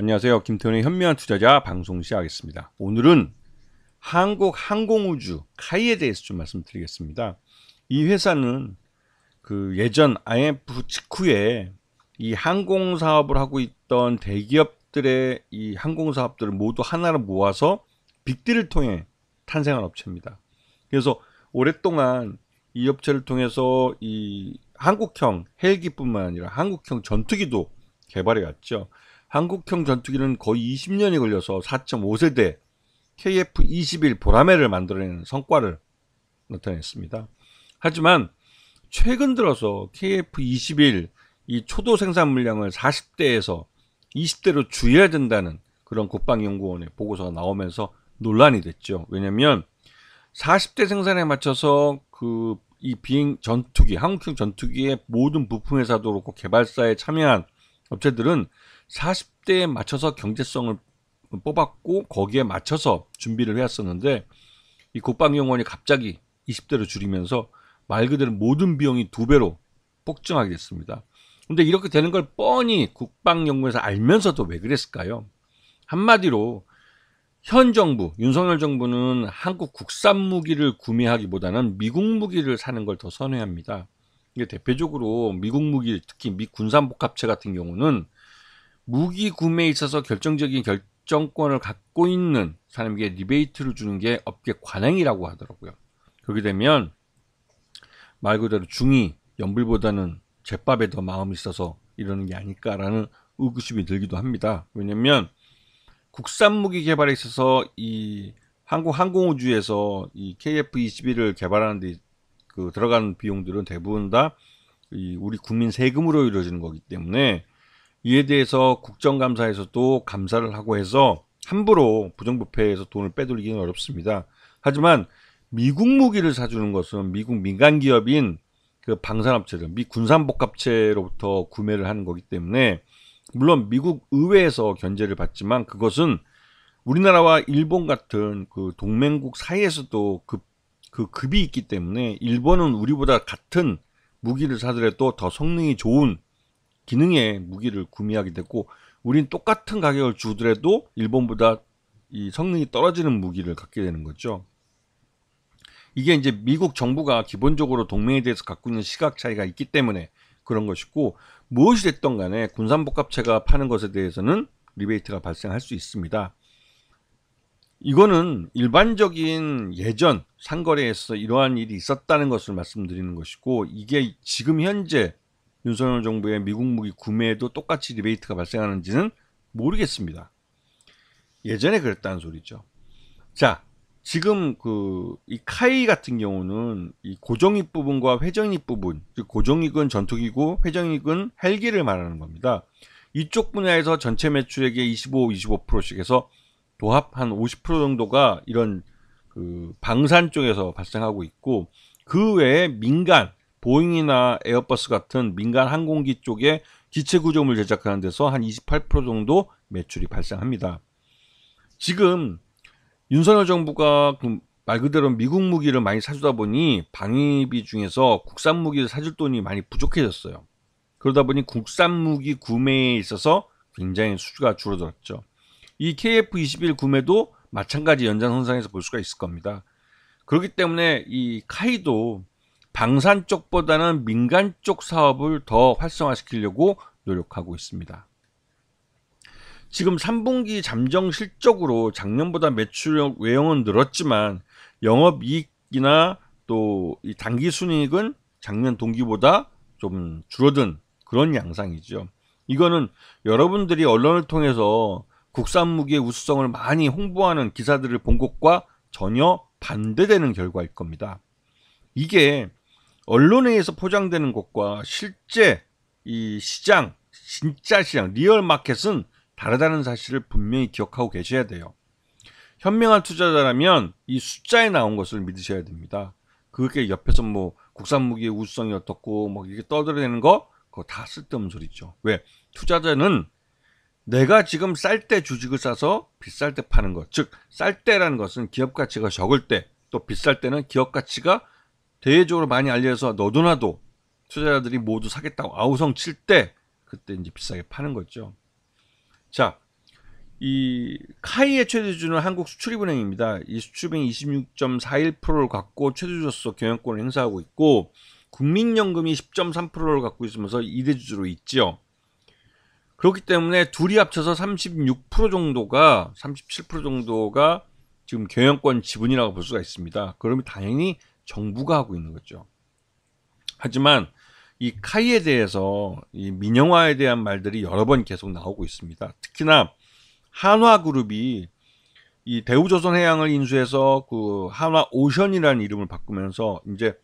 안녕하세요. 김태훈의 현명한 투자자 방송 시작하겠습니다. 오늘은 한국항공우주 카이에 대해서 좀 말씀드리겠습니다. 이 회사는 그 예전 IMF 직후에 이 항공사업을 하고 있던 대기업들의 이 항공사업들을 모두 하나로 모아서 빅딜을 통해 탄생한 업체입니다. 그래서 오랫동안 이 업체를 통해서 이 한국형 헬기뿐만 아니라 한국형 전투기도 개발해 왔죠. 한국형 전투기는 거의 20년이 걸려서 4.5세대 KF-21 보라매를 만들어내는 성과를 나타냈습니다. 하지만 최근 들어서 KF-21 이 초도 생산 물량을 40대에서 20대로 줄여야 된다는 그런 국방연구원의 보고서가 나오면서 논란이 됐죠. 왜냐하면 40대 생산에 맞춰서 이 비행 전투기, 한국형 전투기의 모든 부품 회사도 그렇고 개발사에 참여한 업체들은 40대에 맞춰서 경제성을 뽑았고 거기에 맞춰서 준비를 해왔었는데 이 국방연구원이 갑자기 20대로 줄이면서 말 그대로 모든 비용이 2배로 폭증하게 됐습니다. 근데 이렇게 되는 걸 뻔히 국방연구원에서 알면서도 왜 그랬을까요? 한마디로 현 정부, 윤석열 정부는 한국 국산 무기를 구매하기보다는 미국 무기를 사는 걸 더 선호합니다. 이게 대표적으로 미국 무기, 특히 미 군산복합체 같은 경우는 무기 구매에 있어서 결정적인 결정권을 갖고 있는 사람에게 리베이트를 주는 게 업계 관행이라고 하더라고요. 그렇게 되면 말 그대로 중이 연불보다는 제밥에 더 마음이 있어서 이러는 게 아닐까라는 의구심이 들기도 합니다. 왜냐면 국산 무기 개발에 있어서 이 한국 항공우주에서 이 KF-21을 개발하는 데 들어가는 비용들은 대부분 다 우리 국민 세금으로 이루어지는 거기 때문에 이에 대해서 국정감사에서도 감사를 하고 해서 함부로 부정부패에서 돈을 빼돌리기는 어렵습니다. 하지만 미국 무기를 사주는 것은 미국 민간기업인 그 방산업체들, 미 군산복합체로부터 구매를 하는 거기 때문에 물론 미국 의회에서 견제를 받지만 그것은 우리나라와 일본 같은 그 동맹국 사이에서도 그 급이 있기 때문에 일본은 우리보다 같은 무기를 사더라도 더 성능이 좋은 기능의 무기를 구매하게 됐고 우린 똑같은 가격을 주더라도 일본보다 이 성능이 떨어지는 무기를 갖게 되는 거죠. 이게 이제 미국 정부가 기본적으로 동맹에 대해서 갖고 있는 시각 차이가 있기 때문에 그런 것이고 무엇이 됐던 간에 군산복합체가 파는 것에 대해서는 리베이트가 발생할 수 있습니다. 이거는 일반적인 예전 상거래에서 이러한 일이 있었다는 것을 말씀드리는 것이고 이게 지금 현재 윤석열 정부의 미국 무기 구매에도 똑같이 리베이트가 발생하는지는 모르겠습니다. 예전에 그랬다는 소리죠. 자, 지금 이 카이 같은 경우는 이 고정익 부분과 회전익 부분, 즉 고정익은 전투기고 회전익은 헬기를 말하는 겁니다. 이쪽 분야에서 전체 매출액의 25%씩 해서 도합 한 50% 정도가 이런 방산 쪽에서 발생하고 있고 그 외에 민간 보잉이나 에어버스 같은 민간 항공기 쪽에 기체 구조물 제작하는 데서 한 28% 정도 매출이 발생합니다. 지금 윤석열 정부가 말 그대로 미국 무기를 많이 사주다 보니 방위비 중에서 국산 무기를 사줄 돈이 많이 부족해졌어요. 그러다 보니 국산 무기 구매에 있어서 굉장히 수주가 줄어들었죠. 이 KF-21 구매도 마찬가지 연장선상에서 볼 수가 있을 겁니다. 그렇기 때문에 이 카이도 방산 쪽보다는 민간 쪽 사업을 더 활성화시키려고 노력하고 있습니다. 지금 3분기 잠정 실적으로 작년보다 매출 외형은 늘었지만 영업이익이나 또 이 당기 순이익은 작년 동기보다 좀 줄어든 그런 양상이죠. 이거는 여러분들이 언론을 통해서 국산 무기의 우수성을 많이 홍보하는 기사들을 본 것과 전혀 반대되는 결과일 겁니다. 이게 언론에 의해서 포장되는 것과 실제 이 시장, 진짜 시장, 리얼 마켓은 다르다는 사실을 분명히 기억하고 계셔야 돼요. 현명한 투자자라면 이 숫자에 나온 것을 믿으셔야 됩니다. 그게 옆에서 뭐 국산 무기의 우수성이 어떻고 뭐 이렇게 떠들어대는 거 그거 다 쓸데없는 소리죠. 왜? 투자자는 내가 지금 쌀 때 주식을 사서 비쌀 때 파는 것, 즉 쌀 때라는 것은 기업 가치가 적을 때, 또 비쌀 때는 기업 가치가 대외적으로 많이 알려서 너도나도 투자자들이 모두 사겠다고 아우성 칠 때 그때 이제 비싸게 파는 거죠. 자, 이 카이의 최대주주는 한국수출입은행입니다. 이 수출입은행 26.41%를 갖고 최대주주로서 경영권을 행사하고 있고 국민연금이 10.3%를 갖고 있으면서 2대 주주로 있죠. 그렇기 때문에 둘이 합쳐서 36% 정도가 37% 정도가 지금 경영권 지분이라고 볼 수가 있습니다. 그러면 당연히 정부가 하고 있는 거죠. 하지만 이 카이에 대해서 이 민영화에 대한 말들이 여러 번 계속 나오고 있습니다. 특히나 한화그룹이 이 대우조선해양을 인수해서 그 한화오션이라는 이름을 바꾸면서 이제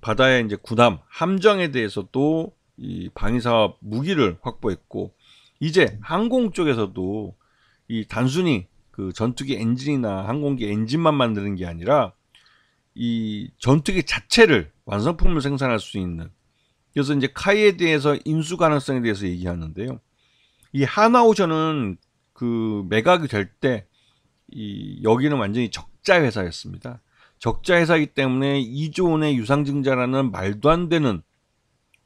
바다의 이제 군함, 함정에 대해서도 이 방위사업 무기를 확보했고, 이제 항공 쪽에서도 이 단순히 그 전투기 엔진이나 항공기 엔진만 만드는 게 아니라 이 전투기 자체를 완성품을 생산할 수 있는, 그래서 이제 카이에 대해서 인수 가능성에 대해서 얘기하는데요. 이 한화오션은 그 매각이 될 때 이 여기는 완전히 적자 회사였습니다. 적자 회사이기 때문에 2조 원의 유상증자라는 말도 안 되는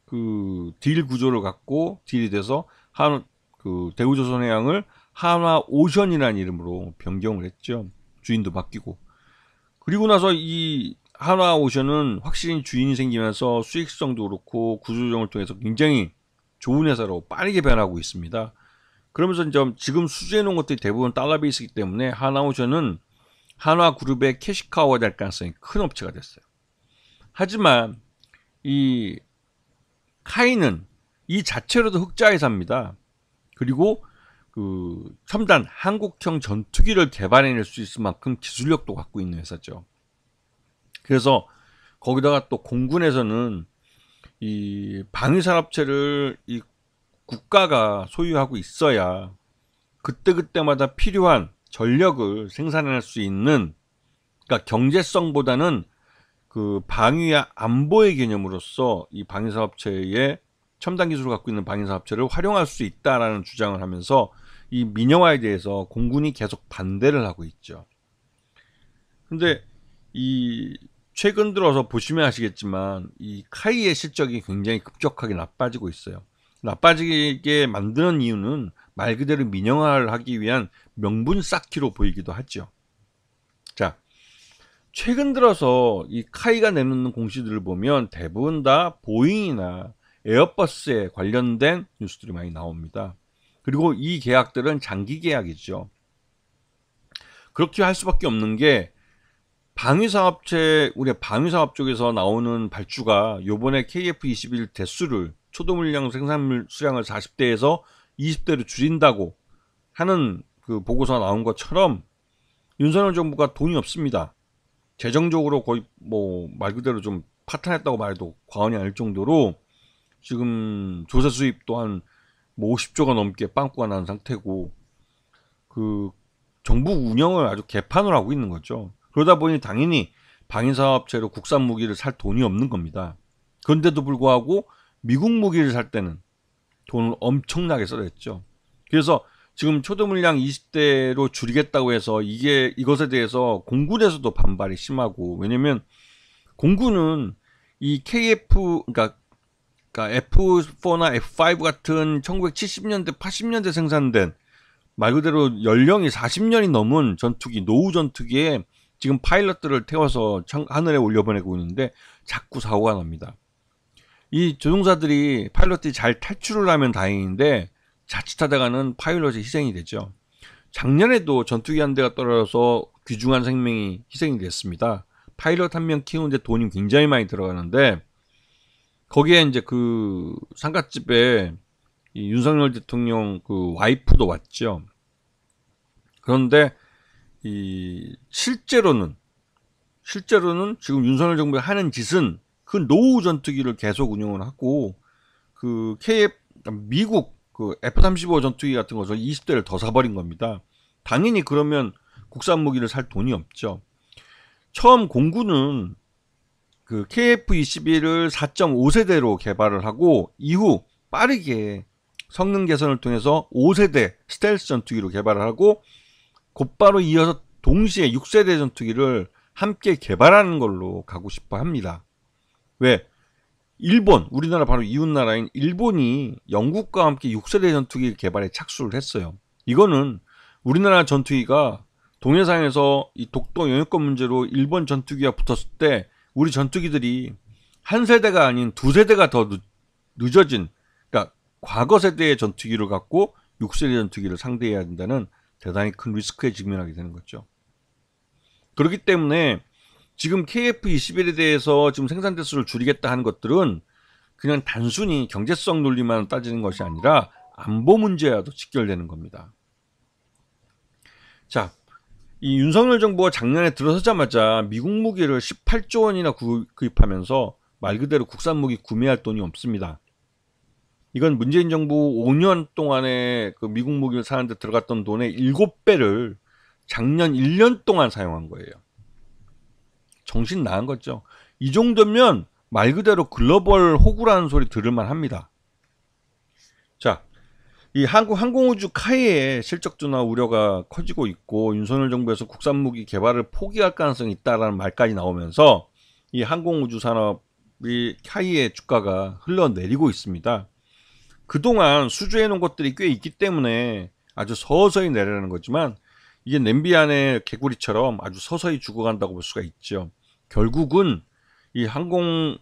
그 딜 구조를 갖고 딜이 돼서 그 대우조선해양을 한화오션이라는 이름으로 변경을 했죠. 주인도 바뀌고. 그리고 나서 이 한화오션은 확실히 주인이 생기면서 수익성도 그렇고 구조조정을 통해서 굉장히 좋은 회사로 빠르게 변하고 있습니다. 그러면서 이제 지금 수주해 놓은 것들이 대부분 달러 베이스이기 때문에 한화오션은 한화그룹의 캐시카우가 될 가능성이 큰 업체가 됐어요. 하지만 이 카이는 이 자체로도 흑자 회사입니다. 그리고 그 첨단 한국형 전투기를 개발해낼 수 있을 만큼 기술력도 갖고 있는 회사죠. 그래서 거기다가 또 공군에서는 이 방위산업체를 이 국가가 소유하고 있어야 그때그때마다 필요한 전력을 생산할 수 있는, 그러니까 경제성보다는 그 방위와 안보의 개념으로서 이 방위사업체의 첨단 기술을 갖고 있는 방위사업체를 활용할 수 있다라는 주장을 하면서 이 민영화에 대해서 공군이 계속 반대를 하고 있죠. 근데 이 최근 들어서 보시면 아시겠지만 이 카이의 실적이 굉장히 급격하게 나빠지고 있어요. 나빠지게 만드는 이유는 말 그대로 민영화를 하기 위한 명분 쌓기로 보이기도 하죠. 자, 최근 들어서 이 카이가 내놓는 공시들을 보면 대부분 다 보잉이나 에어버스에 관련된 뉴스들이 많이 나옵니다. 그리고 이 계약들은 장기 계약이죠. 그렇게 할 수밖에 없는 게 방위사업체, 우리 방위사업 쪽에서 나오는 발주가 요번에 KF-21 대수를 초도물량 생산물 수량을 40대에서 20대로 줄인다고 하는 그 보고서가 나온 것처럼 윤석열 정부가 돈이 없습니다. 재정적으로 거의 뭐 말 그대로 좀 파탄했다고 말해도 과언이 아닐 정도로 지금 조세 수입 또한 뭐 50조가 넘게 빵꾸가 난 상태고 그 정부 운영을 아주 개판을 하고 있는 거죠. 그러다 보니 당연히 방위사업체로 국산 무기를 살 돈이 없는 겁니다. 그런데도 불구하고 미국 무기를 살 때는 돈을 엄청나게 써댔죠. 그래서 지금 초도물량 20대로 줄이겠다고 해서 이것에 대해서 공군에서도 반발이 심하고, 왜냐면 공군은 이 그러니까 F4나 F5 같은 1970년대, 80년대 생산된 말 그대로 연령이 40년이 넘은 전투기, 노후 전투기에 지금 파일럿들을 태워서 하늘에 올려보내고 있는데 자꾸 사고가 납니다. 이 조종사들이 파일럿들이 잘 탈출을 하면 다행인데 자칫하다가는 파일럿이 희생이 되죠. 작년에도 전투기 한 대가 떨어져서 귀중한 생명이 희생이 됐습니다. 파일럿 한 명 키우는데 돈이 굉장히 많이 들어가는데 거기에 이제 그 상갓집에 이 윤석열 대통령 그 와이프도 왔죠. 그런데 이 실제로는 지금 윤석열 정부가 하는 짓은 그 노후 전투기를 계속 운용을 하고 그 미국 그 F-35 전투기 같은 것을 20대를 더 사버린 겁니다. 당연히 그러면 국산 무기를 살 돈이 없죠. 처음 공군은 그 KF-21을 4.5세대로 개발을 하고 이후 빠르게 성능 개선을 통해서 5세대 스텔스 전투기로 개발을 하고 곧바로 이어서 동시에 6세대 전투기를 함께 개발하는 걸로 가고 싶어 합니다. 왜? 우리나라 바로 이웃나라인 일본이 영국과 함께 6세대 전투기 개발에 착수를 했어요. 이거는 우리나라 전투기가 동해상에서 이 독도 영유권 문제로 일본 전투기가 붙었을 때 우리 전투기들이 한 세대가 아닌 두 세대가 더 늦어진, 그러니까 과거 세대의 전투기를 갖고 6세대 전투기를 상대해야 된다는 대단히 큰 리스크에 직면하게 되는 거죠. 그렇기 때문에 지금 KF-21에 대해서 지금 생산 대수를 줄이겠다 하는 것들은 그냥 단순히 경제성 논리만 따지는 것이 아니라 안보 문제와도 직결되는 겁니다. 자, 이 윤석열 정부가 작년에 들어서자마자 미국 무기를 18조 원이나 구입하면서 말 그대로 국산 무기 구매할 돈이 없습니다. 이건 문재인 정부 5년 동안에 그 미국 무기를 사는데 들어갔던 돈의 7배를 작년 1년 동안 사용한 거예요. 정신 나간 거죠. 이 정도면 말 그대로 글로벌 호구라는 소리 들을만 합니다. 자, 이 한국 항공우주 카이의 실적 둔화 우려가 커지고 있고 윤석열 정부에서 국산 무기 개발을 포기할 가능성이 있다라는 말까지 나오면서 이 항공우주 산업이 카이의 주가가 흘러내리고 있습니다. 그동안 수주해 놓은 것들이 꽤 있기 때문에 아주 서서히 내려가는 거지만 이게 냄비 안에 개구리처럼 아주 서서히 죽어간다고 볼 수가 있죠. 결국은 이 한국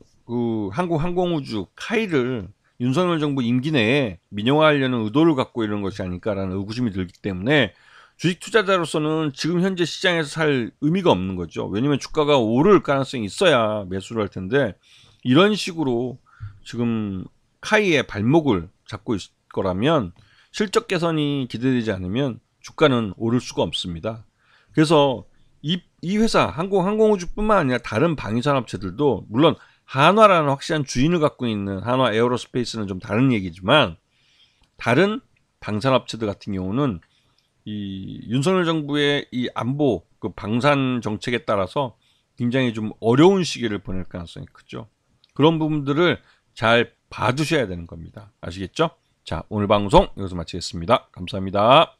항공우주 카이를 윤석열 정부 임기 내에 민영화하려는 의도를 갖고 이런 것이 아닐까라는 의구심이 들기 때문에 주식 투자자로서는 지금 현재 시장에서 살 의미가 없는 거죠. 왜냐하면 주가가 오를 가능성이 있어야 매수를 할 텐데 이런 식으로 지금 카이의 발목을 잡고 있을 거라면 실적 개선이 기대되지 않으면 주가는 오를 수가 없습니다. 그래서 이 회사 항공우주뿐만 아니라 다른 방위산업체들도 물론 한화라는 확실한 주인을 갖고 있는 한화 에어로스페이스는 좀 다른 얘기지만 다른 방산업체들 같은 경우는 이 윤석열 정부의 이 안보 그 방산 정책에 따라서 굉장히 좀 어려운 시기를 보낼 가능성이 크죠. 그런 부분들을 잘 봐두셔야 되는 겁니다. 아시겠죠? 자, 오늘 방송 여기서 마치겠습니다. 감사합니다.